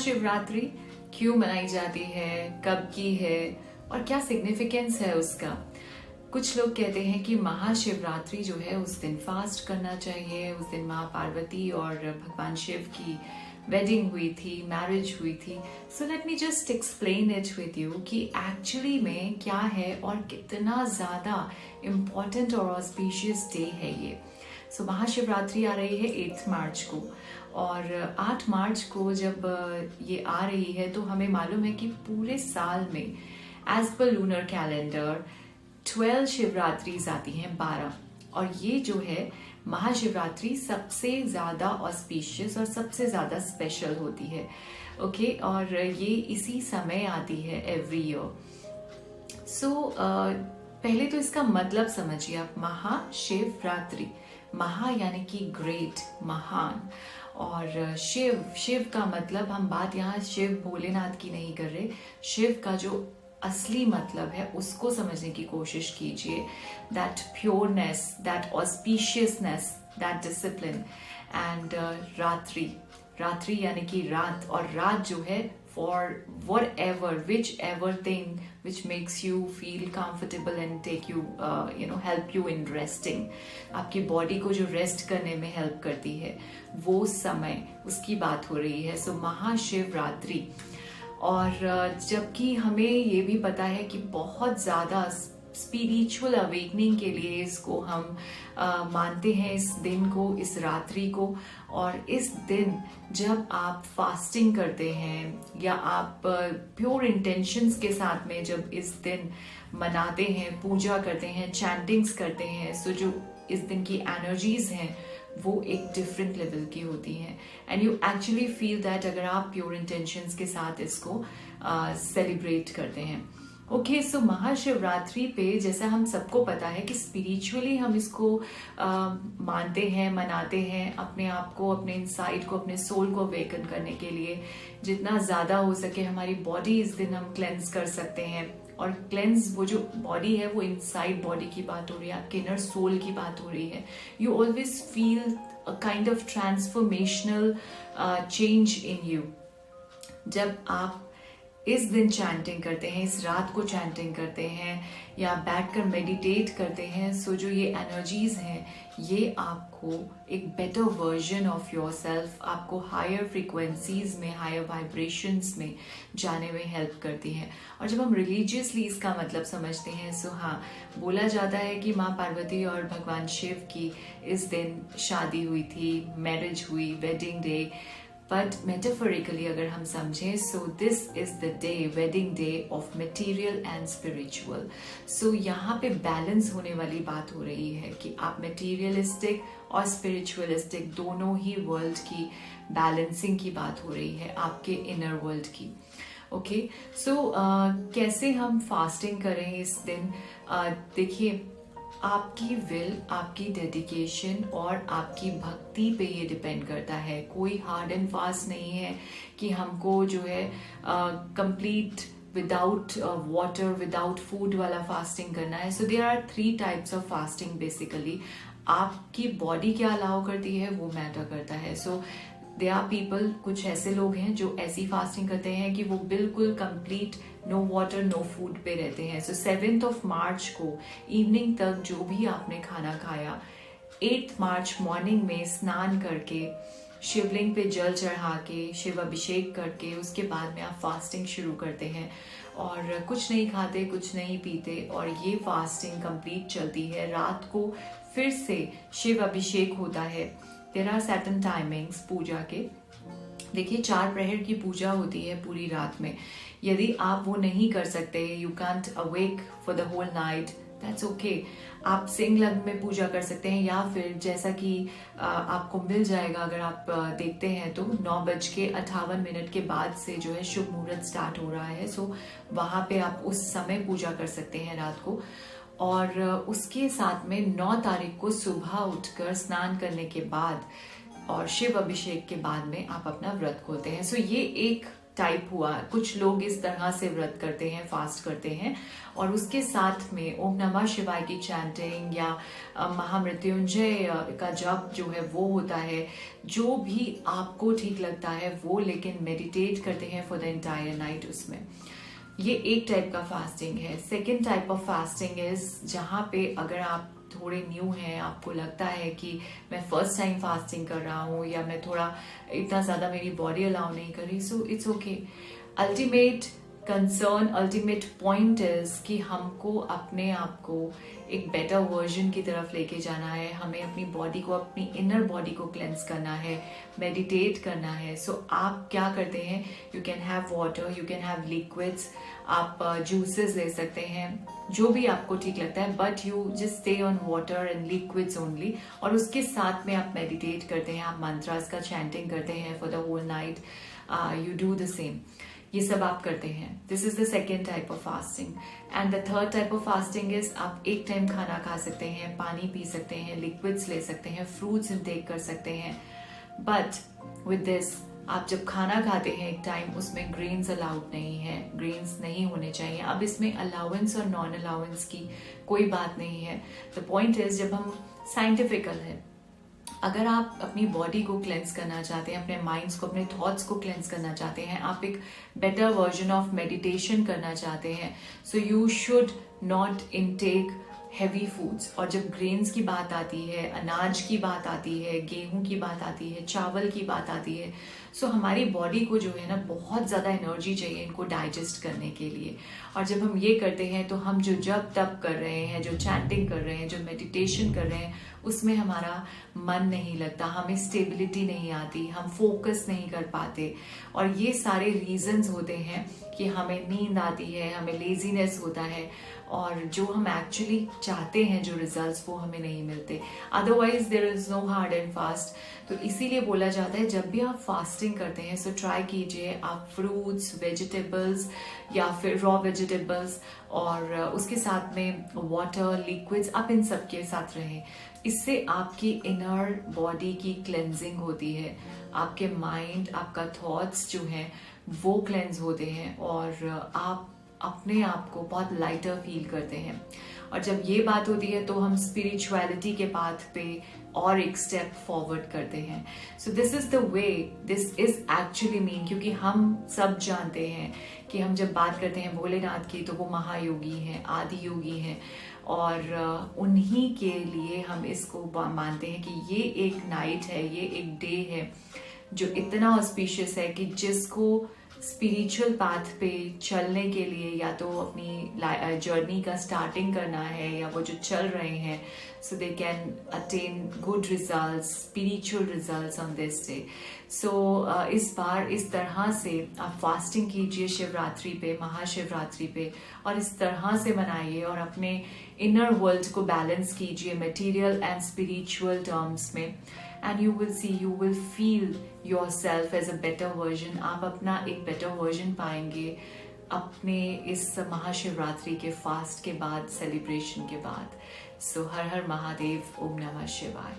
महाशिवरात्रि क्यों मनाई जाती है, कब की है और क्या सिग्निफिकेंस है उसका। कुछ लोग कहते हैं कि महाशिवरात्रि जो है उस दिन फास्ट करना चाहिए, उस दिन माँ पार्वती और भगवान शिव की वेडिंग हुई थी, मैरिज हुई थी। So let me just explain it with you कि एक्चुअली में क्या है और कितना ज़्यादा इम्पॉर्टेंट और ऑस्पिशियस डे है ये। सो महाशिवरात्रि आ रही है 8 मार्च को, और 8 मार्च को जब ये आ रही है तो हमें मालूम है कि पूरे साल में एज पर लूनर कैलेंडर 12 शिवरात्रिज आती हैं, 12। और ये जो है महाशिवरात्रि सबसे ज़्यादा ऑस्पिशियस और सबसे ज़्यादा स्पेशल होती है। ओके, और ये इसी समय आती है एवरी ईयर। सो पहले तो इसका मतलब समझिए आप। महाशिवरात्रि, महा यानी कि ग्रेट, महान, और शिव, शिव का मतलब, हम बात यहाँ शिव भोलेनाथ की नहीं कर रहे, शिव का जो असली मतलब है उसको समझने की कोशिश कीजिए। That pureness, that auspiciousness, that discipline. And रात्रि, रात्रि यानी कि रात, और रात जो है for whatever, whichever thing which makes you feel comfortable and take you, help you in resting, आपकी बॉडी को जो रेस्ट करने में हेल्प करती है, वो समय, उसकी बात हो रही है। सो महाशिवरात्रि। और जबकि हमें ये भी पता है कि बहुत ज़्यादा स्पिरिचुअल अवेकनिंग के लिए इसको हम मानते हैं, इस दिन को, इस रात्रि को। और इस दिन जब आप फास्टिंग करते हैं या आप प्योर इंटेंशंस के साथ में जब इस दिन मनाते हैं, पूजा करते हैं, चैंटिंग्स करते हैं, सो जो इस दिन की एनर्जीज हैं वो एक डिफरेंट लेवल की होती हैं। And you actually feel that अगर आप प्योर इंटेंशंस के साथ इसको सेलिब्रेट करते हैं। ओके, सो महाशिवरात्रि पे जैसा हम सबको पता है कि स्पिरिचुअली हम इसको मानते हैं, मनाते हैं, अपने आप को, अपने इनसाइड को, अपने सोल को अवेकन करने के लिए जितना ज़्यादा हो सके हमारी बॉडी इस दिन हम क्लेंस कर सकते हैं। और क्लेंस, वो जो बॉडी है वो इनसाइड बॉडी की बात हो रही है, आपके इनर सोल की बात हो रही है। You always feel a kind of transformational change in you जब आप इस दिन चैंटिंग करते हैं, इस रात को चैंटिंग करते हैं या बैठकर मेडिटेट करते हैं। सो जो ये एनर्जीज हैं ये आपको एक better version of your self, आपको हायर फ्रीक्वेंसीज में, हायर वाइब्रेशंस में जाने में हेल्प करती हैं। और जब हम रिलीजियसली इसका मतलब समझते हैं, सो हाँ, बोला जाता है कि माँ पार्वती और भगवान शिव की इस दिन शादी हुई थी, मैरिज हुई, वेडिंग डे। बट मेटाफोरिकली अगर हम समझें, so this is the day, wedding day of material and spiritual. So यहाँ पे बैलेंस होने वाली बात हो रही है कि आप मटेरियलिस्टिक और स्पिरिचुअलिस्टिक दोनों ही वर्ल्ड की बैलेंसिंग की बात हो रही है, आपके इनर वर्ल्ड की। ओके, सो कैसे हम फास्टिंग करें इस दिन? देखिए, आपकी विल, आपकी डेडिकेशन और आपकी भक्ति पे ये डिपेंड करता है। कोई हार्ड एंड फास्ट नहीं है कि हमको जो है complete without water, without food वाला फास्टिंग करना है। So there are 3 types of fasting basically. आपकी बॉडी क्या अलाउ करती है वो मैटर करता है। सो दे आर पीपल, कुछ ऐसे लोग हैं जो ऐसी फास्टिंग करते हैं कि वो बिल्कुल complete no water, no food पे रहते हैं। सो 7 मार्च को इवनिंग तक जो भी आपने खाना खाया, 8 मार्च मॉर्निंग में स्नान करके, शिवलिंग पे जल चढ़ा के, शिव अभिषेक करके, उसके बाद में आप फास्टिंग शुरू करते हैं और कुछ नहीं खाते, कुछ नहीं पीते, और ये फास्टिंग कंप्लीट चलती है। रात को फिर से शिव अभिषेक होता है। देयर आर सर्टेन टाइमिंग्स पूजा के। देखिए, 4 प्रहर की पूजा होती है पूरी रात में। यदि आप वो नहीं कर सकते, you can't awake for the whole night, that's okay. आप सिंह लग्न में पूजा कर सकते हैं, या फिर जैसा कि आपको मिल जाएगा अगर आप देखते हैं तो 9:58 के बाद से जो है शुभ मुहूर्त स्टार्ट हो रहा है। सो वहां पे आप उस समय पूजा कर सकते हैं रात को। और उसके साथ में 9 तारीख को सुबह उठकर स्नान करने के बाद और शिव अभिषेक के बाद में आप अपना व्रत खोलते हैं। सो ये एक टाइप हुआ, कुछ लोग इस तरह से व्रत करते हैं, फास्ट करते हैं और उसके साथ में ओम नमः शिवाय की चैंटिंग या महामृत्युंजय का जप जो है वो होता है, जो भी आपको ठीक लगता है वो, लेकिन मेडिटेट करते हैं फॉर द एंटायर नाइट उसमें। ये एक टाइप का फास्टिंग है। Second type of fasting is जहाँ पे अगर आप थोड़े न्यू हैं, आपको लगता है कि मैं फर्स्ट टाइम फास्टिंग कर रहा हूँ या मैं थोड़ा इतना ज़्यादा मेरी बॉडी अलाउ नहीं कर रही, so it's okay. Ultimate concern, ultimate point is कि हमको अपने आप को एक बेटर वर्जन की तरफ लेके जाना है, हमें अपनी बॉडी को, अपनी इनर बॉडी को क्लेंस करना है, मेडिटेट करना है। सो आप क्या करते हैं, you can have water, you can have liquids, आप जूसेस ले सकते हैं, जो भी आपको ठीक लगता है, but you just stay on water and liquids only. और उसके साथ में आप मेडिटेट करते हैं, आप मंत्रास का चैंटिंग करते हैं for the whole night, you do the same. ये सब आप करते हैं। This is the second type of fasting. And the third type of fasting is आप एक टाइम खाना खा सकते हैं, पानी पी सकते हैं, लिक्विड्स ले सकते हैं, फ्रूट्स इंटेक कर सकते हैं, बट विद दिस आप जब खाना खाते हैं एक टाइम, उसमें ग्रेन्स अलाउड नहीं है, ग्रेन्स नहीं होने चाहिए। अब इसमें अलाउंस और नॉन अलाउंस की कोई बात नहीं है। द पॉइंट इज जब हम साइंटिफिकल है, अगर आप अपनी बॉडी को क्लेंस करना चाहते हैं, अपने माइंड्स को, अपने थॉट्स को क्लेंस करना चाहते हैं, आप एक बेटर वर्जन ऑफ मेडिटेशन करना चाहते हैं, so you should not intake heavy foods. और जब ग्रेन्स की बात आती है, अनाज की बात आती है, गेहूं की बात आती है, चावल की बात आती है, सो हमारी बॉडी को जो है ना बहुत ज़्यादा एनर्जी चाहिए इनको डाइजेस्ट करने के लिए। और जब हम ये करते हैं तो हम जो जप तप कर रहे हैं, जो चैंटिंग कर रहे हैं, जो मेडिटेशन कर रहे हैं, उसमें हमारा मन नहीं लगता, हमें स्टेबिलिटी नहीं आती, हम फोकस नहीं कर पाते। और ये सारे रीजंस होते हैं कि हमें नींद आती है, हमें लेजीनेस होता है, और जो हम एक्चुअली चाहते हैं जो रिजल्ट्स, वो हमें नहीं मिलते। Otherwise there is no hard and fast. तो इसीलिए बोला जाता है जब भी आप फास्टिंग करते हैं, सो ट्राई कीजिए आप फ्रूट्स, वेजिटेबल्स या फिर रॉ वेजिटेबल्स, और उसके साथ में वाटर, लिक्विड्स, आप इन सब के साथ रहें। इससे आपकी इनर बॉडी की क्लेंजिंग होती है, आपके माइंड, आपका थॉट्स जो हैं वो क्लेंज होते हैं, और आप अपने आप को बहुत लाइटर फील करते हैं। और जब ये बात होती है तो हम स्पिरिचुअलिटी के पाथ पे और एक स्टेप फॉरवर्ड करते हैं। सो this is the way, this is actually mean, क्योंकि हम सब जानते हैं कि हम जब बात करते हैं भोलेनाथ की तो वो महायोगी हैं, आदि योगी हैं, और उन्हीं के लिए हम इसको मानते हैं कि ये एक नाइट है, ये एक डे है जो इतना ऑस्पिशियस है कि जिसको स्पिरिचुअल पाथ पे चलने के लिए या तो अपनी जर्नी का स्टार्टिंग करना है, या वो जो चल रहे हैं, so they can attain good results, spiritual results on this day. So इस बार इस तरह से आप फास्टिंग कीजिए शिवरात्रि पे, महाशिवरात्रि पे, और इस तरह से मनाइए और अपने इनर वर्ल्ड को बैलेंस कीजिए मटेरियल एंड स्पिरिचुअल टर्म्स में, and you will see, you will feel yourself as a better version। आप अपना एक better version पाएंगे अपने इस महाशिवरात्रि के फास्ट के बाद, सेलिब्रेशन के बाद। सो हर हर महादेव, ओम नमः शिवाय।